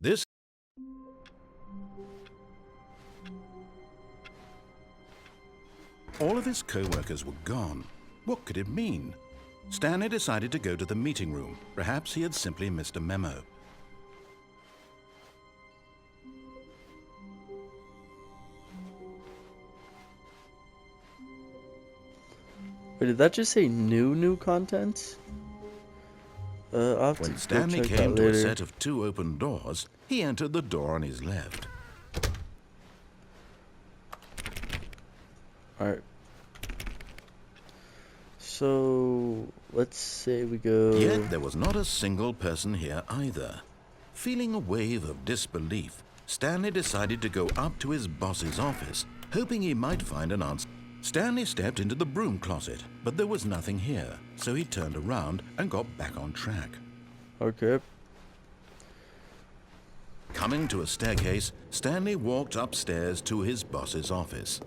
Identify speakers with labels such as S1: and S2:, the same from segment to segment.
S1: This All of his co-workers were gone. What could it mean? Stanley decided to go to the meeting room. Perhaps he had simply missed a memo.
S2: Wait, did that just say new content? I'll have
S1: When
S2: to
S1: Stanley
S2: go check
S1: came
S2: that
S1: to a
S2: later.
S1: set of 2 open doors, he entered the door on his left.
S2: Alright. So, let's say we go...
S1: Yet there was not a single person here either. Feeling a wave of disbelief, Stanley decided to go up to his boss's office, hoping he might find an answer. Stanley stepped into the broom closet, but there was nothing here, so he turned around and got back on track.
S2: Okay.
S1: Coming to a staircase, Stanley walked upstairs to his boss's office.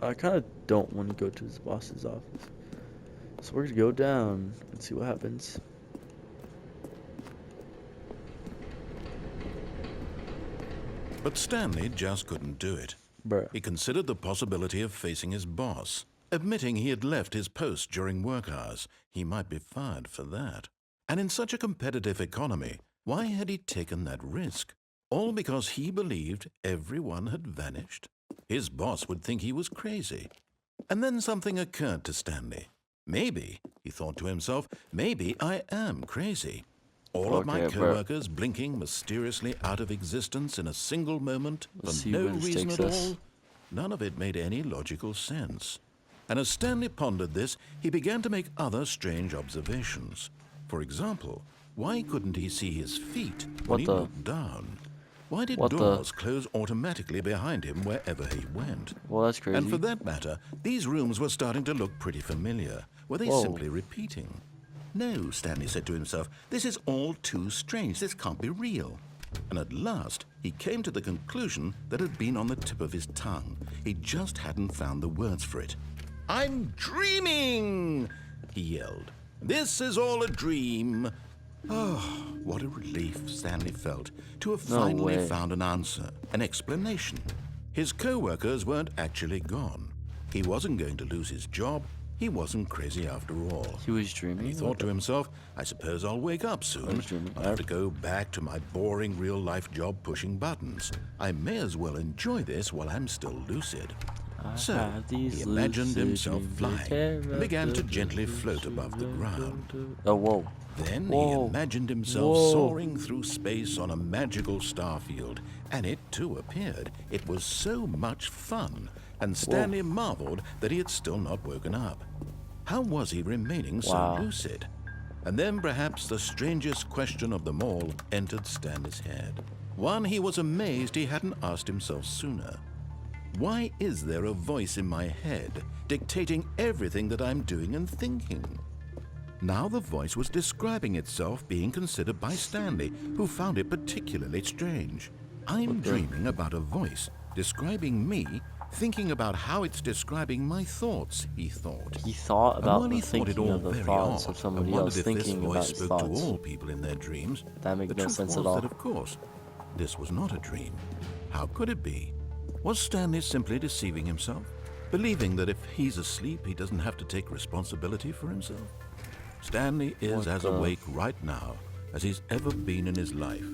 S2: I kind of don't want to go to his boss's office. So we're going to go down and see what happens.
S1: But Stanley just couldn't do it.
S2: Bruh.
S1: He considered the possibility of facing his boss. Admitting he had left his post during work hours, he might be fired for that. And in such a competitive economy, why had he taken that risk? All because he believed everyone had vanished? His boss would think he was crazy. And then something occurred to Stanley. Maybe, he thought to himself, maybe I am crazy. All of my co-workers blinking mysteriously out of existence in a single moment for no reason at all. None of it made any logical sense. And as Stanley pondered this, he began to make other strange observations. For example, why couldn't he see his feet when he looked down? Why did doors close automatically behind him wherever he went?
S2: Well, that's crazy.
S1: And for that matter, these rooms were starting to look pretty familiar. Were they simply repeating? No, Stanley said to himself, this is all too strange. This can't be real. And at last, he came to the conclusion that had been on the tip of his tongue. He just hadn't found the words for it. I'm dreaming, he yelled. This is all a dream. Oh, what a relief Stanley felt to have finally found an answer, an explanation. His co-workers weren't actually gone. He wasn't going to lose his job. He wasn't crazy after all.
S2: He was dreaming?
S1: And he thought to himself, I suppose I'll wake up soon. I'll have to go back to my boring real-life job pushing buttons. I may as well enjoy this while I'm still lucid. So, he imagined himself flying and began to gently float above the ground.
S2: Oh, whoa.
S1: Then he imagined himself soaring through space on a magical starfield, and it too appeared. It was so much fun, and Stanley marveled that he had still not woken up. How was he remaining so lucid? And then perhaps the strangest question of them all entered Stanley's head. One he was amazed he hadn't asked himself sooner. Why is there a voice in my head dictating everything that I'm doing and thinking? Now the voice was describing itself being considered by Stanley, who found it particularly strange. I'm dreaming about a voice describing me, thinking about how it's describing my thoughts, he thought.
S2: He thought about
S1: the thinking
S2: of the thoughts of somebody else thinking about his thoughts.
S1: To all people in their dreams.
S2: That makes no sense at all.
S1: That, of course, this was not a dream. How could it be? Was Stanley simply deceiving himself, believing that if he's asleep, he doesn't have to take responsibility for himself? Stanley is as awake right now as he's ever been in his life.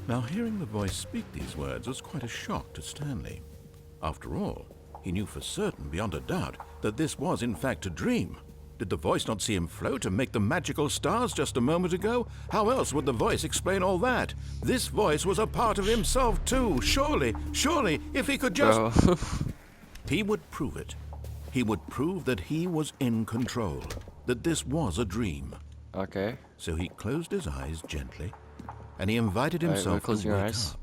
S1: Now, hearing the voice speak these words was quite a shock to Stanley. After all, he knew for certain, beyond a doubt, that this was in fact a dream. Did the voice not see him float and make the magical stars just a moment ago? How else would the voice explain all that? This voice was a part of himself too. Surely, if he could just... He would prove it. He would prove that he was in control, that this was a dream.
S2: Okay.
S1: So he closed his eyes gently, and he invited himself to wake up.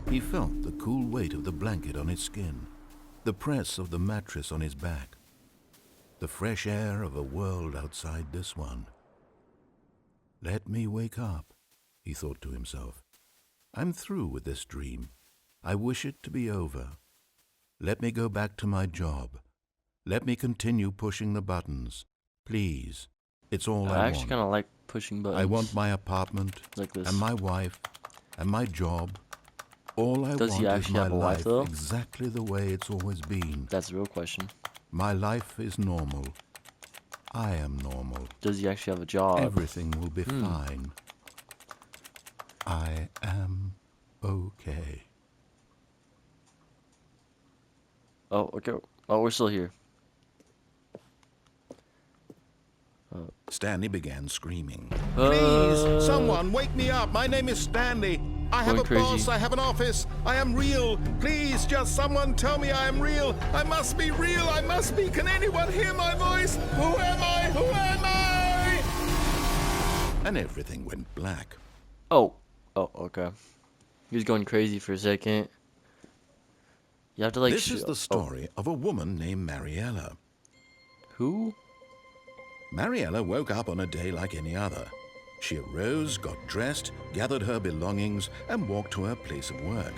S1: He felt the cool weight of the blanket on his skin, the press of the mattress on his back, the fresh air of a world outside this one. Let me wake up, he thought to himself. I'm through with this dream. I wish it to be over. Let me go back to my job. Let me continue pushing the buttons. Please. It's all I
S2: I actually
S1: want.
S2: kind of like pushing buttons.
S1: I want my apartment
S2: like this.
S1: and my wife and my job. All I
S2: Does he
S1: want is
S2: actually
S1: my
S2: have a wife,
S1: life
S2: though?
S1: exactly the way it's always been.
S2: That's the real question.
S1: My life is normal. I am normal.
S2: Does he actually have a job?
S1: Everything will be fine. I am okay.
S2: Oh, okay. Oh, we're still here.
S1: Stanley began screaming.
S3: Please, someone, wake me up. My name is Stanley. I have
S2: Going
S3: a boss.
S2: crazy.
S3: I have an office. I am real. Please, just someone tell me I am real. I must be real. I must be. Can anyone hear my voice? Who am I? Who am I?
S1: And everything went black.
S2: Oh, okay. He was going crazy for a second. You have to like.
S1: This is the story of a woman named Mariella.
S2: Who?
S1: Mariella woke up on a day like any other. She arose, got dressed, gathered her belongings, and walked to her place of work.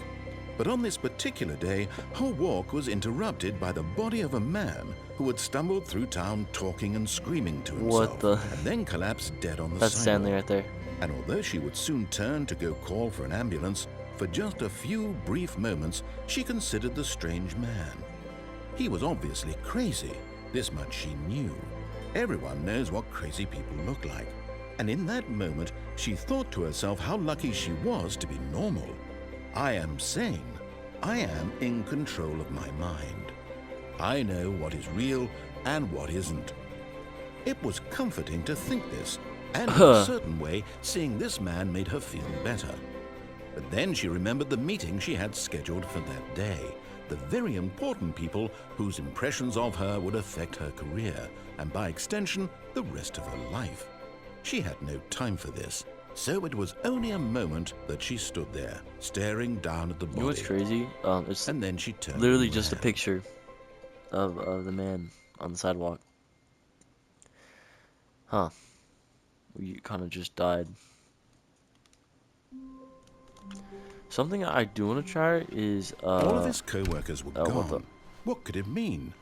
S1: But on this particular day, her walk was interrupted by the body of a man who had stumbled through town talking and screaming to himself.
S2: What the?
S1: And then collapsed dead on the
S2: That's
S1: sidewalk.
S2: Stanley right there.
S1: And although she would soon turn to go call for an ambulance, for just a few brief moments, she considered the strange man. He was obviously crazy. This much she knew. Everyone knows what crazy people look like. And in that moment, she thought to herself how lucky she was to be normal. I am sane. I am in control of my mind. I know what is real and what isn't. It was comforting to think this, and in a certain way, seeing this man made her feel better. But then she remembered the meeting she had scheduled for that day, the very important people whose impressions of her would affect her career, and by extension, the rest of her life. She had no time for this, so it was only a moment that she stood there, staring down at the body.
S2: You know what's crazy? It's
S1: And then she turned
S2: literally
S1: and
S2: just a
S1: ran.
S2: picture of the man on the sidewalk. Huh. You kind of just died. Something I do want to try is
S1: All of his co-workers were
S2: what
S1: gone.
S2: the-
S1: What could it mean?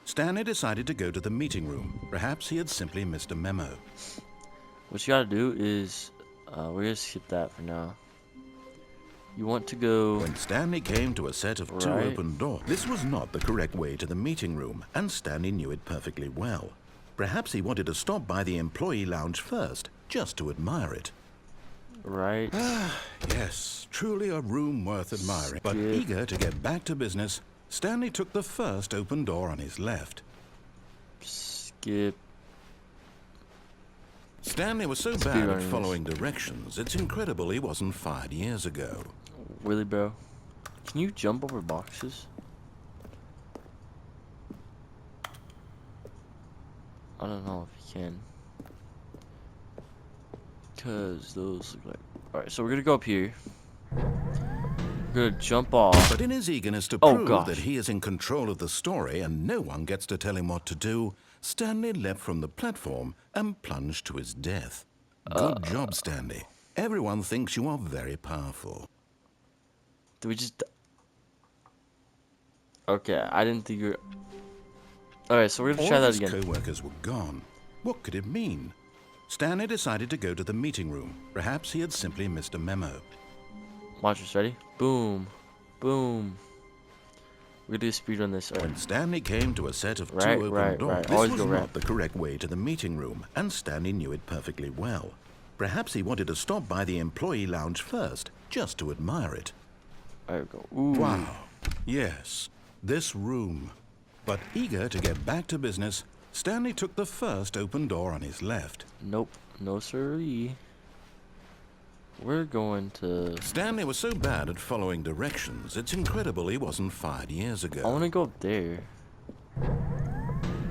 S1: Stanley decided to go to the meeting room. Perhaps he had simply missed a memo.
S2: what you gotta do is we're gonna skip that for now. You want to go
S1: When Stanley came to a set of two
S2: Right.
S1: open doors, this was not the correct way to the meeting room, and Stanley knew it perfectly well. Perhaps he wanted to stop by the employee lounge first, just to admire it.
S2: right.
S1: Yes, truly a room worth admiring. But
S2: Skip.
S1: eager to get back to business, Stanley took the first open door on his left.
S2: Skip.
S1: Stanley was so
S2: Speed
S1: bad at
S2: running
S1: following directions, it's incredible he wasn't fired years ago.
S2: Really, bro? Can you jump over boxes? I don't know if you can. Cause those look like. Alright, so we're gonna go up here. We're gonna jump off.
S1: But in his eagerness to
S2: Oh,
S1: prove
S2: gosh.
S1: that he is in control of the story and no one gets to tell him what to do, Stanley leapt from the platform and plunged to his death. Good job, Stanley. Everyone thinks you are very powerful.
S2: Did we just? Okay, I didn't think you were. Alright, so we're gonna
S1: All
S2: try
S1: of
S2: that
S1: his
S2: again.
S1: co-workers were gone. What could it mean? Stanley decided to go to the meeting room. Perhaps he had simply missed a memo.
S2: Watch this, ready? Boom. Boom. We're gonna do a speed run this. Alright.
S1: When Stanley came to a set of two
S2: Right,
S1: open
S2: right,
S1: doors,
S2: right.
S1: this
S2: Always
S1: was
S2: go
S1: not
S2: right.
S1: the correct way to the meeting room, and Stanley knew it perfectly well. Perhaps he wanted to stop by the employee lounge first, just to admire it.
S2: Alright, go. Ooh.
S1: Wow. Yes, this room. But eager to get back to business, Stanley took the first open door on his left.
S2: Nope. No siree. We're going to.
S1: Stanley was so bad at following directions, it's incredible he wasn't fired years
S2: I
S1: ago.
S2: want to go up there.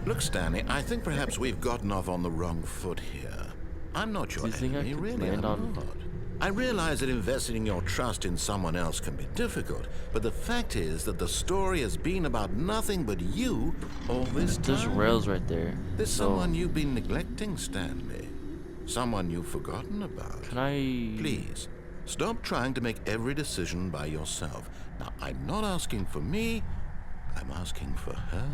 S1: Look, Stanley, I think perhaps we've gotten off on the wrong foot here. I'm not your
S2: Do you think I
S1: enemy,
S2: could
S1: really,
S2: land
S1: I'm
S2: on-
S1: not. I realize that investing your trust in someone else can be difficult, but the fact is that the story has been about nothing but you all this
S2: There's
S1: time.
S2: rails right there.
S1: There's
S2: So,
S1: someone you've been neglecting, Stanley. Someone you've forgotten about.
S2: Can I?
S1: Please, stop trying to make every decision by yourself. Now, I'm not asking for me, I'm asking for her.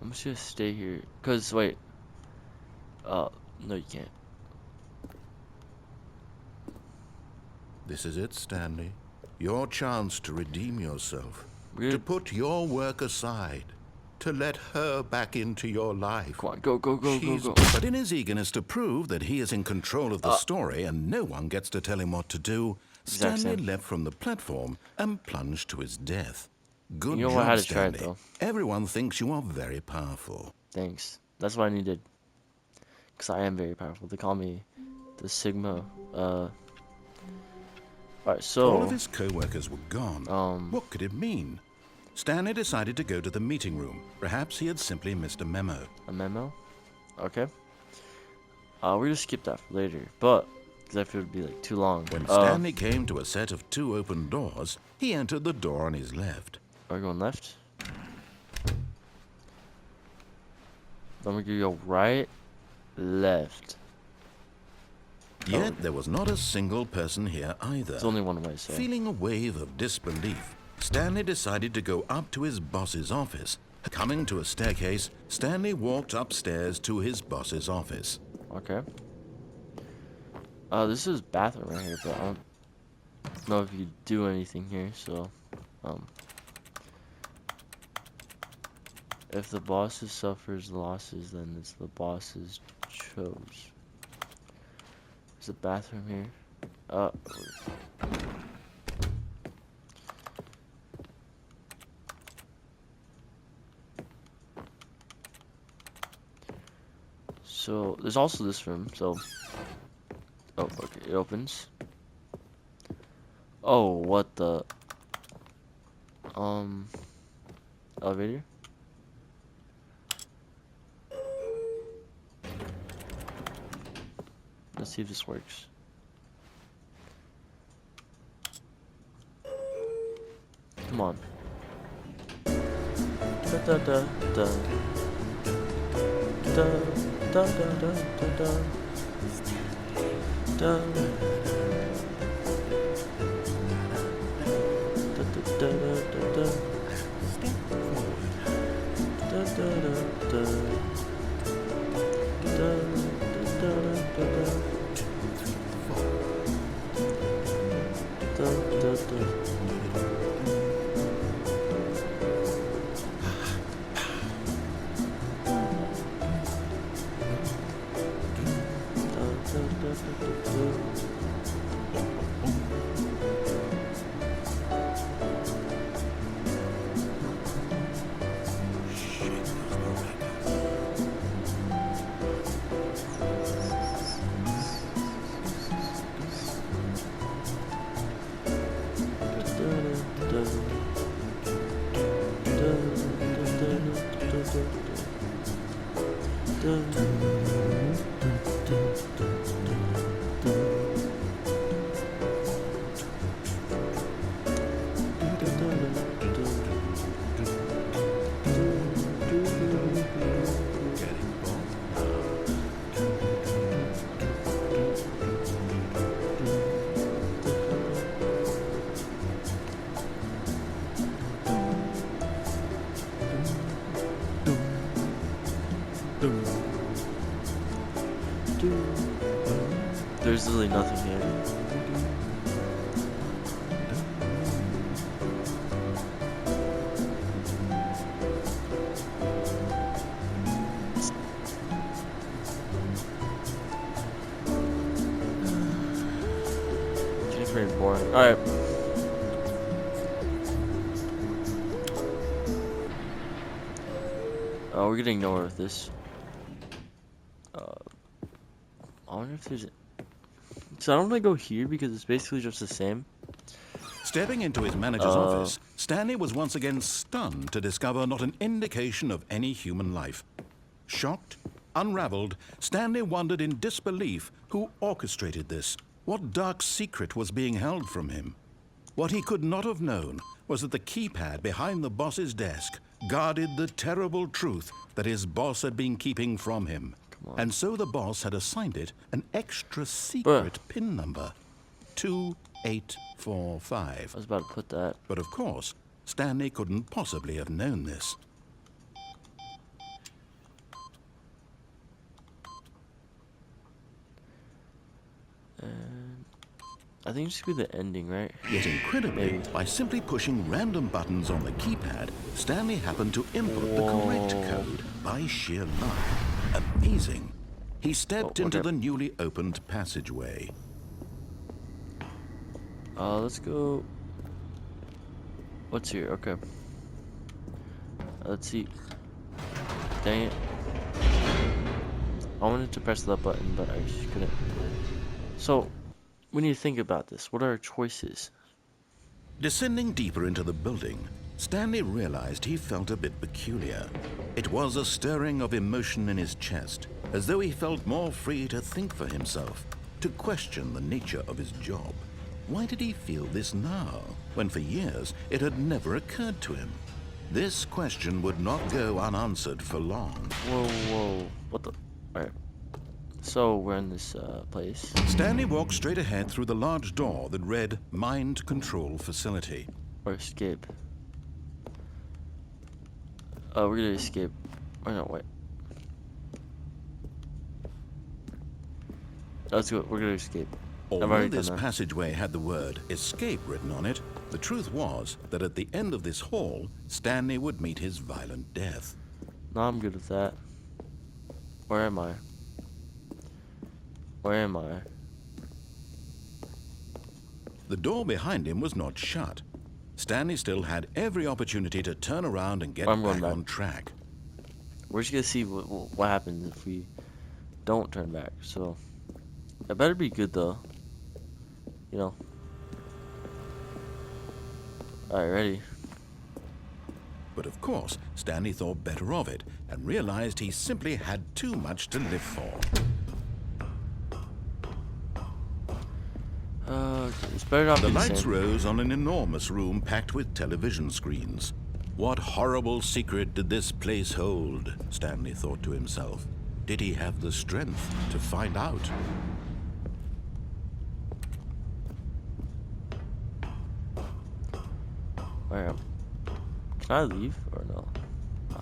S2: I'm just gonna stay here. Cause wait. No, you can't.
S1: This is it, Stanley. Your chance to redeem yourself.
S2: We're...
S1: To put your work aside. To let her back into your life.
S2: Come on, go, go, go, go, go.
S1: But in his eagerness to prove that he is in control of the story and no one gets to tell him what to do, Stanley left from the platform and plunged to his death. Good
S2: you know
S1: job,
S2: what, I had to
S1: Stanley.
S2: try it, though.
S1: Everyone thinks you are very powerful.
S2: Thanks. That's what I needed. Because I am very powerful. They call me the Sigma. Alright, so...
S1: All of his co-workers were gone. What could it mean? Stanley decided to go to the meeting room. Perhaps he had simply missed a memo.
S2: A memo? Okay. We're gonna skip that for later, but because I feel it would be like too long.
S1: When Stanley came to a set of 2 open doors, he entered the door on his left.
S2: Are we going left? Then we're gonna go right, left.
S1: Yet there was not a single person here either.
S2: There's only one way, so.
S1: Feeling a wave of disbelief, Stanley decided to go up to his boss's office. Coming to a staircase, Stanley walked upstairs to his boss's office.
S2: Okay. This is bathroom right here, but I don't know if you do anything here, so, if the boss suffers losses, then it's the boss's chose. There's a bathroom here. So there's also this room. So, oh, okay, it opens. Oh, what the? Elevator. Let's see if this works. Come on. Da da da da. Da da da da da da. Da. Da da da da da.
S1: Step forward.
S2: Da da da da. Da da da da da.
S1: 2, 3, 4.
S2: Da da da. There's literally nothing here. It's getting pretty boring. Alright. We're getting nowhere with this. I wonder if there's... So I don't want to go here because it's basically just the same.
S1: Stepping into his manager's office, Stanley was once again stunned to discover not an indication of any human life. Shocked, unraveled, Stanley wondered in disbelief who orchestrated this. What dark secret was being held from him? What he could not have known was that the keypad behind the boss's desk guarded the terrible truth that his boss had been keeping from him. And so the boss had assigned it an extra secret PIN number. 2 845.
S2: I was about to put that.
S1: But of course, Stanley couldn't possibly have known this.
S2: And I think it should be the ending, right?
S1: Yet incredibly,
S2: Maybe.
S1: by simply pushing random buttons on the keypad, Stanley happened to input the correct code by sheer luck. Amazing. He stepped into
S2: okay.
S1: the newly opened passageway.
S2: Let's go. What's here? Okay. Let's see. Dang it. I wanted to press that button, but I just couldn't. So, we need to think about this. What are our choices?
S1: Descending deeper into the building, Stanley realized he felt a bit peculiar. It was a stirring of emotion in his chest, as though he felt more free to think for himself, to question the nature of his job. Why did he feel this now, when for years it had never occurred to him? This question would not go unanswered for long.
S2: Whoa. What the? Alright. So, we're in this place.
S1: Stanley walked straight ahead through the large door that read Mind Control Facility.
S2: Or escape. We're gonna escape. Or no, wait. Let's go. We're gonna escape. I've
S1: Although
S2: already done
S1: this
S2: that.
S1: passageway had the word escape written on it, the truth was that at the end of this hall, Stanley would meet his violent death.
S2: No, I'm good with that. Where am I? Where am I?
S1: The door behind him was not shut. Stanley still had every opportunity to turn around and get
S2: I'm going
S1: back
S2: back.
S1: on track.
S2: We're just gonna see what happens if we don't turn back. So, it better be good though. You know. Alright, ready.
S1: But of course, Stanley thought better of it and realized he simply had too much to live for.
S2: It's better not
S1: The
S2: be the
S1: lights
S2: same.
S1: rose on an enormous room packed with television screens. What horrible secret did this place hold? Stanley thought to himself. Did he have the strength to find out?
S2: Alright. Can I leave or no?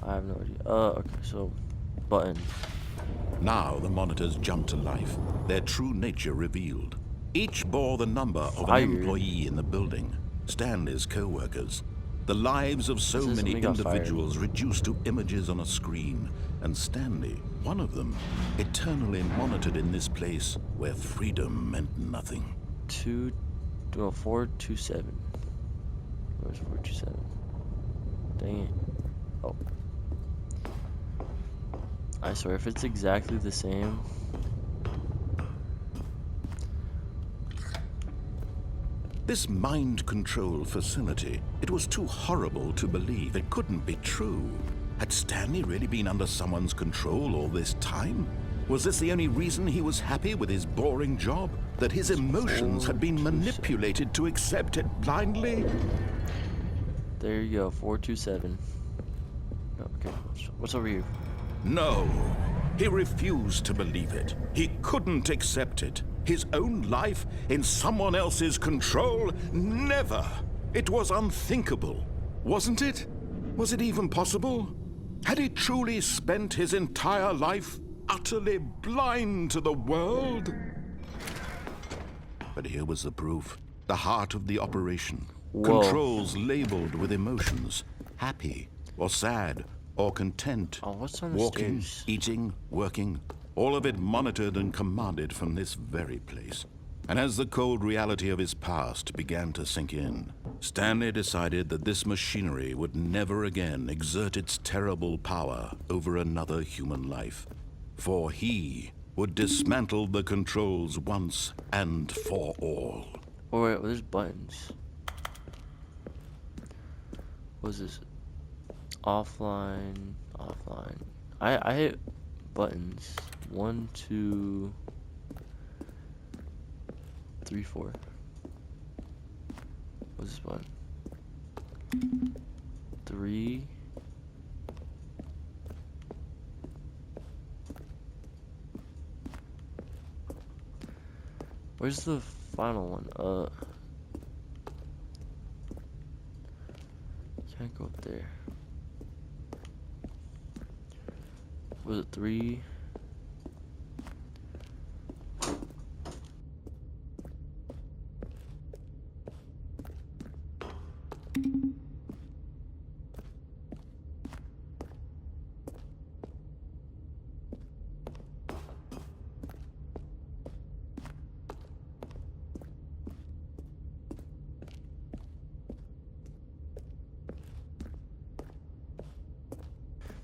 S2: I have no idea. Okay, so button.
S1: Now the monitors jumped to life, their true nature revealed. Each bore the number of
S2: Fired.
S1: an employee in the building, Stanley's co-workers. The lives of so
S2: Says
S1: many
S2: somebody got fired.
S1: individuals reduced to images on a screen, and Stanley, one of them, eternally monitored in this place where freedom meant nothing.
S2: 427. Where's 427? Dang it. Oh. I swear, if it's exactly the same.
S1: This mind control facility, it was too horrible to believe. It couldn't be true. Had Stanley really been under someone's control all this time? Was this the only reason he was happy with his boring job? That his emotions had been manipulated to accept it blindly?
S2: There you go, 427. Okay, what's over here?
S1: No, he refused to believe it. He couldn't accept it. His own life in someone else's control? Never! It was unthinkable, wasn't it? Was it even possible? Had he truly spent his entire life utterly blind to the world? But here was the proof. The heart of the operation.
S2: Whoa.
S1: Controls labeled with emotions. Happy, or sad, or content.
S2: Oh, what's on the
S1: Walking,
S2: stairs?
S1: eating, working. All of it monitored and commanded from this very place. And as the cold reality of his past began to sink in, Stanley decided that this machinery would never again exert its terrible power over another human life. For he would dismantle the controls once and for all.
S2: Oh wait, there's buttons. What's this? Offline. I hit buttons. 1, 2, 3, 4. What's this button? 3. Where's the final one? Can't go up there. Was it 3?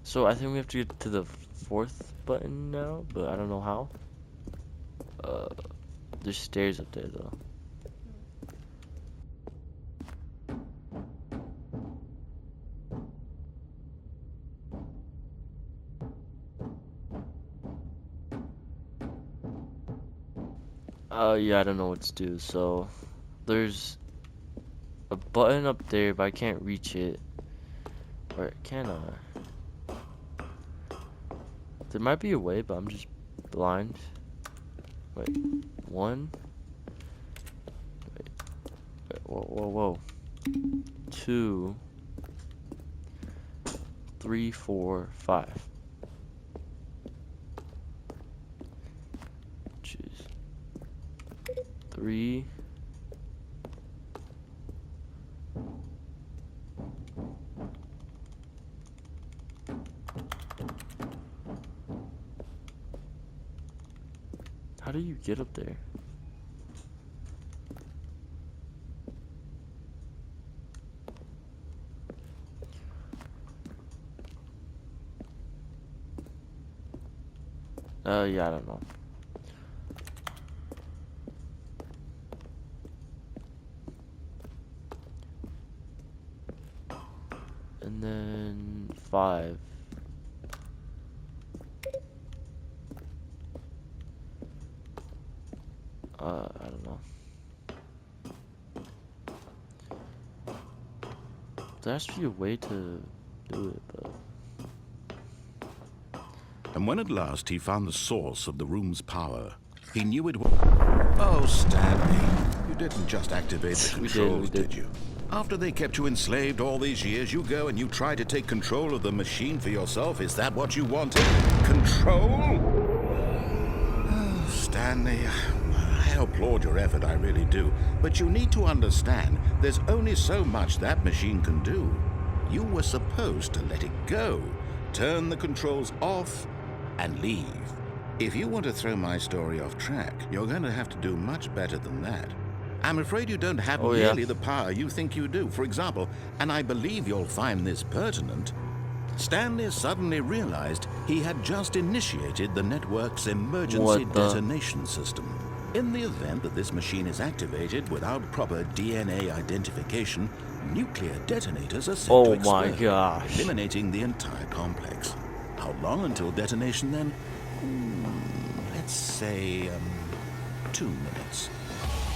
S2: So I think we have to get to the 4th button now, but I don't know how. There's stairs up there though. Yeah, I don't know what to do. So there's a button up there, but I can't reach it. Or can I? There might be a way, but I'm just blind. Wait, 1. Wait, whoa. 2, 3, 4, 5. Jeez. 3. How do you get up there? Yeah, I don't know. And then 5. I don't know. There has to be a way to do it, but...
S1: And when at last he found the source of the room's power, he knew it was... Oh, Stanley, you didn't just activate the
S2: We
S1: controls,
S2: did.
S1: did you? After they kept you enslaved all these years, you go and you try to take control of the machine for yourself. Is that what you wanted? Control? Oh, Stanley, I applaud your effort, I really do. But you need to understand, there's only so much that machine can do. You were supposed to let it go, turn the controls off, and leave. If you want to throw my story off track, you're going to have to do much better than that. I'm afraid you don't have nearly the power you think you do. For example, and I believe you'll find this pertinent, Stanley suddenly realized he had just initiated the network's emergency detonation system. In the event that this machine is activated without proper DNA identification, nuclear detonators are set to explode,
S2: my gosh.
S1: eliminating the entire complex. How long until detonation then? Let's say, 2 minutes.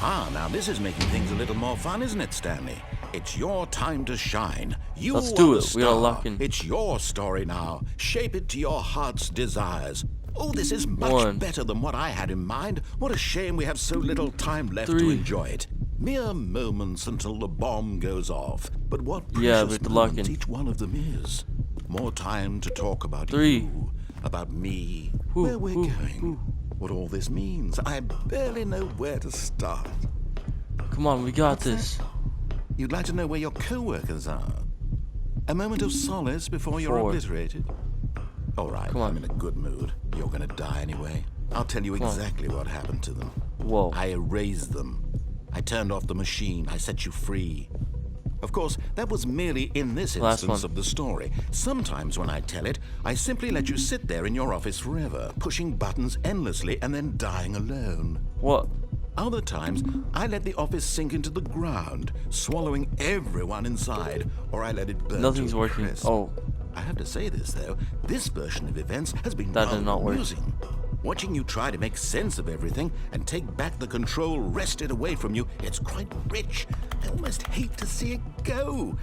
S1: Ah, now this is making things a little more fun, isn't it, Stanley? It's your time to shine. You
S2: Let's do
S1: are
S2: it.
S1: the
S2: We gotta
S1: star.
S2: lock in.
S1: It's your story now. Shape it to your heart's desires. Oh, this is much better than what I had in mind. What a shame we have so little time left to
S2: 3.
S1: enjoy it. Mere moments until the bomb goes off. But what
S2: Yeah, we have
S1: precious
S2: to lock
S1: moments
S2: in.
S1: each one of them is. More time to talk about
S2: 3.
S1: you, about me, where we're going, what all this means. I barely know where to start.
S2: Come on, we got this.
S1: You'd like to know where your co-workers are? A moment of solace before you're
S2: 4.
S1: obliterated? All right,
S2: Come on.
S1: I'm in a good mood. You're gonna die anyway. I'll tell you exactly what happened to them.
S2: Whoa.
S1: I erased them. I turned off the machine. I set you free. Of course, that was merely in this
S2: Last
S1: instance
S2: one.
S1: of the story. Sometimes when I tell it, I simply let you sit there in your office forever, pushing buttons endlessly and then dying alone.
S2: What?
S1: Other times, I let the office sink into the ground, swallowing everyone inside, or I let it burn
S2: Nothing's
S1: to a
S2: working.
S1: crisp.
S2: Oh.
S1: I have to say this, though. This version of events has been
S2: That did
S1: rather
S2: not work.
S1: amusing. Watching you try to make sense of everything and take back the control wrested away from you, it's quite rich. I almost hate to see it go.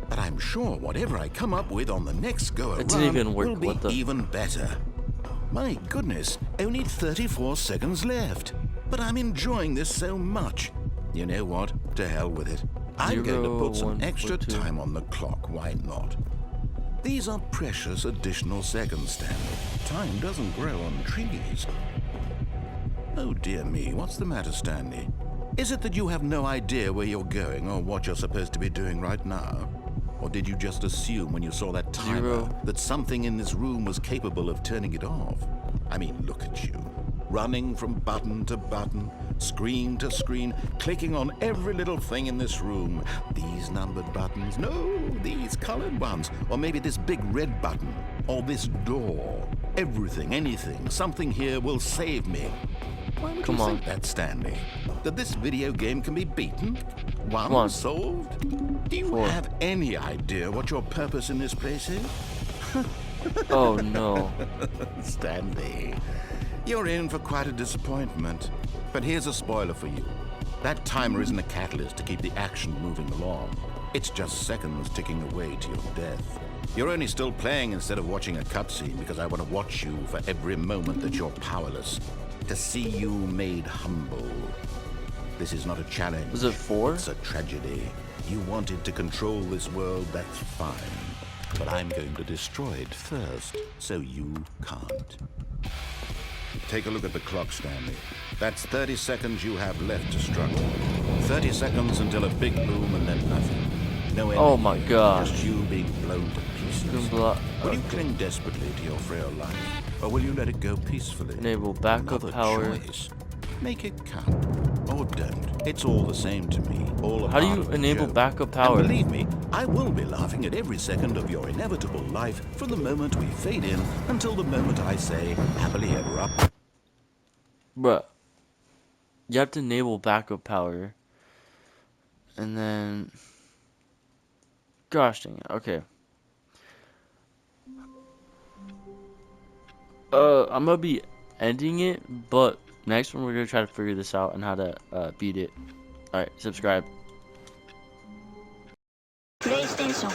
S1: But I'm sure whatever I come up with on the next go-around
S2: didn't even work.
S1: will be
S2: What the-
S1: even better. My goodness, only 34 seconds left. But I'm enjoying this so much. You know what? To hell with it. I'm going to put some
S2: 1,
S1: extra
S2: 2.
S1: time on the clock, why not? These are precious additional seconds, Stanley. Time doesn't grow on trees. Oh dear me, what's the matter, Stanley? Is it that you have no idea where you're going or what you're supposed to be doing right now? Or did you just assume when you saw that timer
S2: 0.
S1: that something in this room was capable of turning it off? I mean, look at you. Running from button to button, screen to screen, clicking on every little thing in this room. These numbered buttons, no, these colored ones. Or maybe this big red button, or this door. Everything, anything, something here will save me. Why would
S2: Come
S1: you
S2: on.
S1: think that, Stanley? That this video game can be beaten?
S2: Come on.
S1: Solved? Do you
S2: 4.
S1: have any idea what your purpose in this place is?
S2: Oh no.
S1: Stanley, you're in for quite a disappointment. But here's a spoiler for you. That timer isn't a catalyst to keep the action moving along. It's just seconds ticking away to your death. You're only still playing instead of watching a cutscene because I want to watch you for every moment that you're powerless. To see you made humble. This is not a challenge.
S2: Was it 4?
S1: It's a tragedy. You wanted to control this world, that's fine. But I'm going to destroy it first, so you can't. Take a look at the clock, Stanley. That's 30 seconds you have left to struggle. 30 seconds until a big boom and then nothing. No end.
S2: Oh my god.
S1: Just you being blown to pieces. Will you cling desperately to your frail life, or will you let it go peacefully?
S2: Enable backup
S1: Another
S2: power.
S1: choice. Make it count, or don't. It's all the same to me. All a
S2: How do
S1: part
S2: you
S1: of the
S2: enable
S1: joke.
S2: backup power?
S1: And believe me, I will be laughing at every second of your inevitable life from the moment we fade in until the moment I say happily ever up.
S2: Bruh. You have to enable backup power. And then... Gosh dang it. Okay. I'm gonna be ending it, but next one we're gonna try to figure this out and how to beat it. Alright, subscribe.
S4: PlayStation